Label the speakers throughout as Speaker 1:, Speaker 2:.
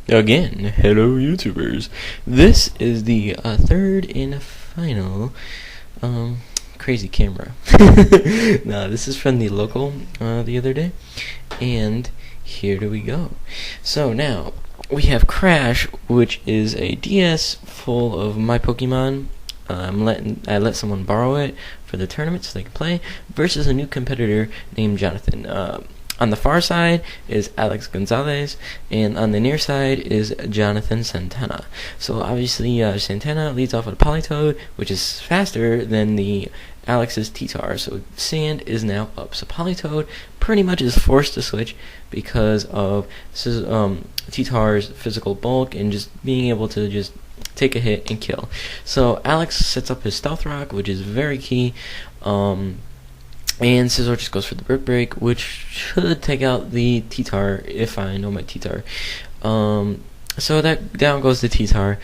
Speaker 1: Again, hello YouTubers. This is the third and final crazy camera. No, this is from the local the other day, and here we go. So now we have Crash, which is a DS full of my Pokemon. I let someone borrow it for the tournament so they can play, versus a new competitor named Jonathan. On the far side is Alex Gonzalez, and on the near side is Jonathan Santana. So obviously Santana leads off with a Politoed, which is faster than the Alex's T-Tar, so Sand is now up. So Politoed pretty much is forced to switch because of T-Tar's physical bulk and just being able to just take a hit and kill. So Alex sets up his Stealth Rock, which is very key. And Scizor just goes for the Brick Break, which should take out the T-Tar if I know my T-Tar. So that down goes the T-Tar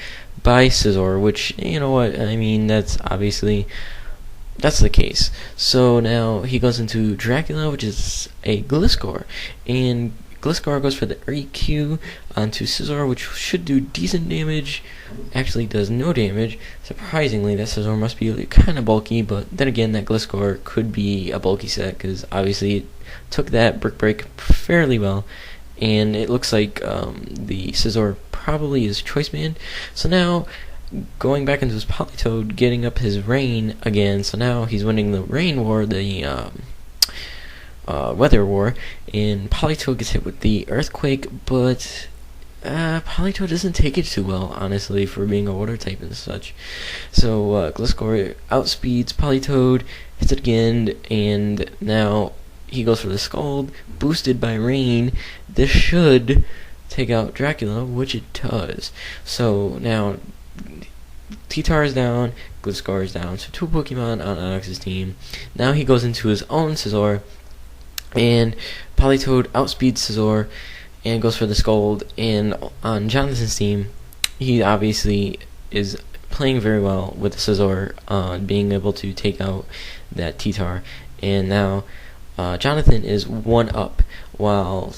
Speaker 1: by Scizor, which, you know what, I mean, that's the case. So now he goes into Dracula, which is a Gliscor, and Gliscor goes for the EQ onto Scizor, which should do decent damage. Actually does no damage. Surprisingly, that Scizor must be kind of bulky, but then again, that Gliscor could be a bulky set, because obviously it took that Brick Break fairly well, and it looks like the Scizor probably is Choice Band. So now, going back into his Politoed, getting up his Rain again, so now he's winning the Rain War, the Weather War, and Politoed gets hit with the Earthquake, but Politoed doesn't take it too well, honestly, for being a water type and such. So Gliscor outspeeds Politoed, hits it again, and now he goes for the Scald, boosted by Rain. This should take out Dracula, which it does. So now T-Tar is down, Gliscor is down, so two Pokemon on Alex's team. Now he goes into his own Scizor, and Politoed outspeeds Scizor and goes for the Scald. And on Jonathan's team, he obviously is playing very well with the Scizor, being able to take out that T-Tar. And now Jonathan is 1-up, while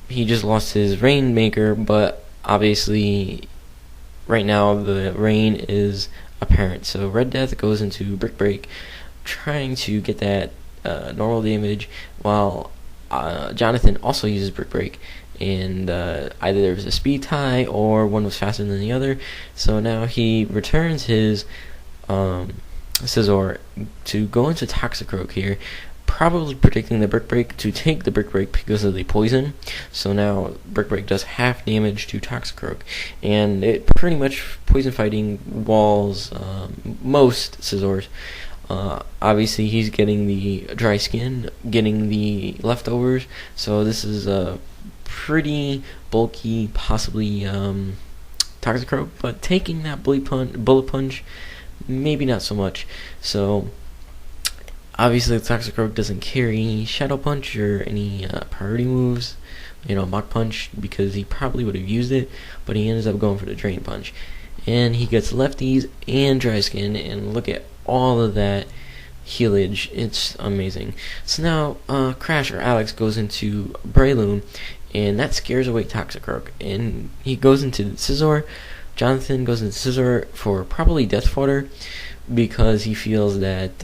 Speaker 1: he just lost his Rainmaker, but obviously right now the Rain is apparent. So Red Death goes into Brick Break, trying to get that normal damage, while Jonathan also uses Brick Break, and either there was a speed tie or one was faster than the other. So now he returns his Scizor to go into Toxicroak here, probably predicting the Brick Break to take the Brick Break because of the poison. So now Brick Break does half damage to Toxicroak, and it pretty much poison fighting walls most Scizors. Obviously he's getting the dry skin, getting the leftovers, so this is a pretty bulky, possibly Toxicroak, but taking that Bullet Punch, maybe not so much. So obviously Toxicroak doesn't carry Shadow Punch or any priority moves, Mach Punch, because he probably would have used it, but he ends up going for the Drain Punch, and he gets lefties and dry skin, and look at all of that healage. It's amazing. So now Crash, or Alex, goes into Breloom, and that scares away Toxicroak, and he goes into Scizor. Jonathan goes into Scizor for probably Death Fodder, because he feels that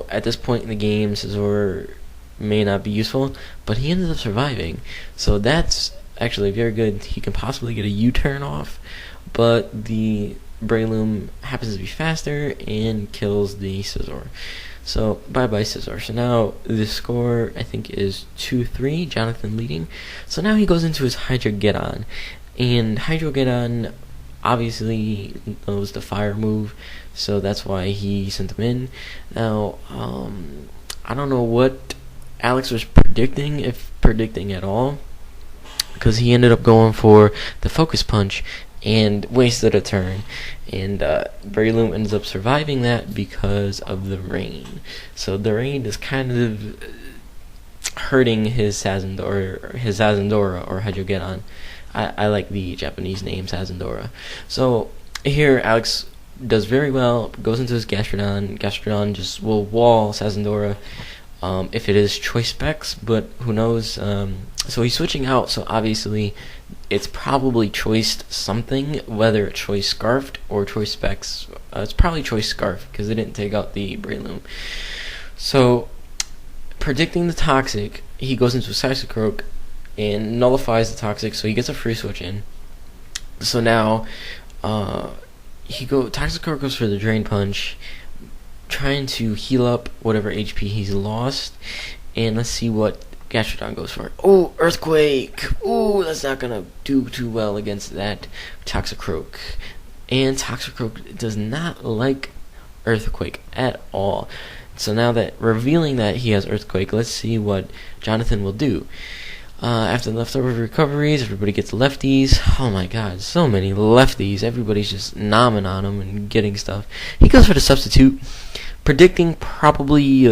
Speaker 1: at this point in the game Scizor may not be useful, but he ended up surviving, so that's actually very good. He can possibly get a U-turn off, but the Breloom happens to be faster and kills the Scizor. So bye bye Scizor. So now the score, I think, is 2-3, Jonathan leading. So now he goes into his Hydreigon, and Hydreigon obviously knows the fire move, so that's why he sent him in. Now I don't know what Alex was predicting, if predicting at all, because he ended up going for the focus punch and wasted a turn, and Breloom ends up surviving that because of the rain. So the rain is kind of hurting his Zazandora or Hydrogeddon. I like the Japanese name Zazandora. So here Alex does very well, goes into his Gastrodon. Gastrodon just will wall Zazandora if it is choice specs, but who knows. So he's switching out, so obviously it's probably choiced something, whether it's choice scarfed or choice specs. It's probably choice scarf because they didn't take out the Breloom. So predicting the toxic, he goes into Toxicroak and nullifies the toxic, so he gets a free switch in. So now Toxicroak goes for the Drain Punch, trying to heal up whatever HP he's lost. And let's see what Gastrodon goes for. Oh, Earthquake! Oh, that's not gonna do too well against that Toxicroak. And Toxicroak does not like Earthquake at all. So now that revealing that he has Earthquake, let's see what Jonathan will do. After leftover recoveries, everybody gets lefties. Oh my god, so many lefties. Everybody's just nomming on him and getting stuff. He goes for the substitute, predicting probably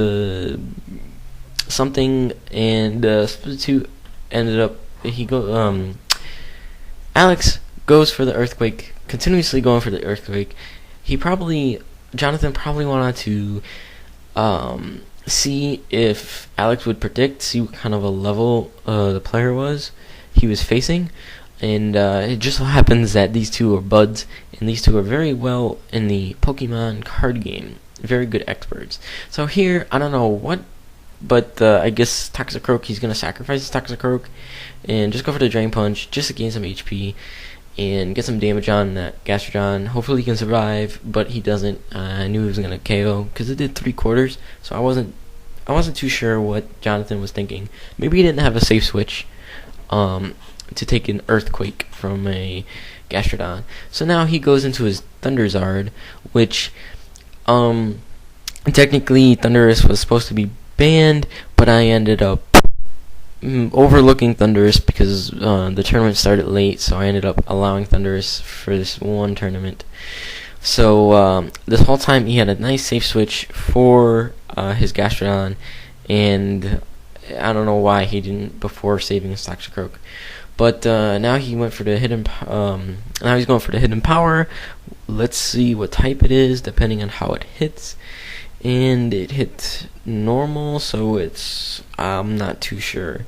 Speaker 1: something, and substitute ended up Alex goes for the Earthquake, continuously going for the Earthquake. Jonathan probably wanted to see if Alex would predict, see what kind of a level the player he was facing, and it just so happens that these two are buds, and these two are very well in the Pokemon card game, very good experts. So here, I don't know what, but I guess Toxicroak, he's gonna sacrifice his Toxicroak and just go for the Drain Punch just to gain some HP and get some damage on that Gastrodon. Hopefully he can survive, but he doesn't. I knew he was gonna KO because it did 3/4, so I wasn't too sure what Jonathan was thinking. Maybe he didn't have a safe switch to take an Earthquake from a Gastrodon. So now he goes into his Thunderzard, which technically Thundurus was supposed to be banned, but I ended up overlooking Thundurus because the tournament started late, so I ended up allowing Thundurus for this one tournament. So this whole time he had a nice safe switch for his Gastrodon, and I don't know why he didn't before saving his Toxicroak. But now he went for the hidden. Now he's going for the hidden power. Let's see what type it is, depending on how it hits. And it hit normal, so I'm not too sure.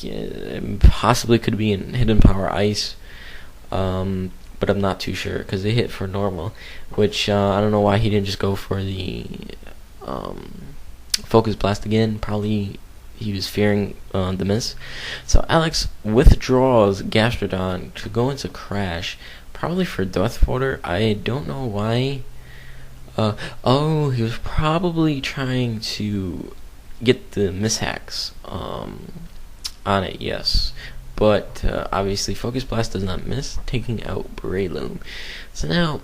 Speaker 1: It possibly could be in hidden power ice, but I'm not too sure because they hit for normal, which I don't know why he didn't just go for the focus blast again. Probably he was fearing the miss. So Alex withdraws Gastrodon to go into Crash, probably for Death Folder. I don't know why. He was probably trying to get the mishacks on it, yes. But obviously Focus Blast does not miss, taking out Breloom. So now,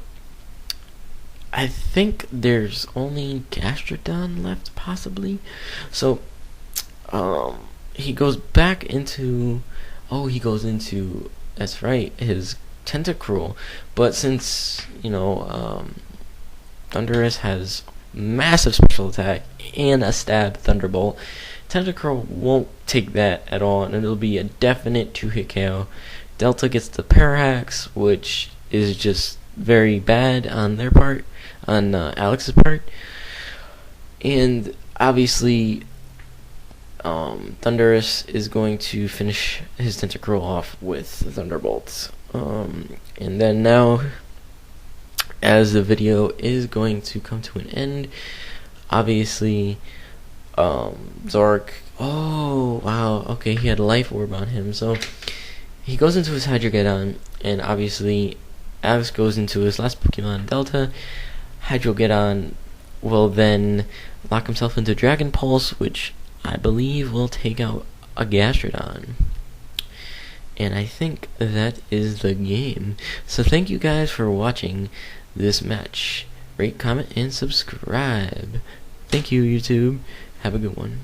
Speaker 1: I think there's only Gastrodon left, possibly. So, he goes back into... that's right, his Tentacruel. But since, Thundurus has massive special attack and a stab Thunderbolt, Tentacruel won't take that at all, and it'll be a definite 2-hit KO. Delta gets the Parahax, which is just very bad on their part, on Alex's part. And obviously, Thundurus is going to finish his Tentacruel off with Thunderbolts. And then now, as the video is going to come to an end, obviously, Zork, he had Life Orb on him, so he goes into his Hydrogeddon, and obviously Alex goes into his last Pokemon, Delta. Hydrogeddon will then lock himself into Dragon Pulse, which I believe will take out a Gastrodon. And I think that is the game. So thank you guys for watching this match. Rate, comment, and subscribe. Thank you, YouTube. Have a good one.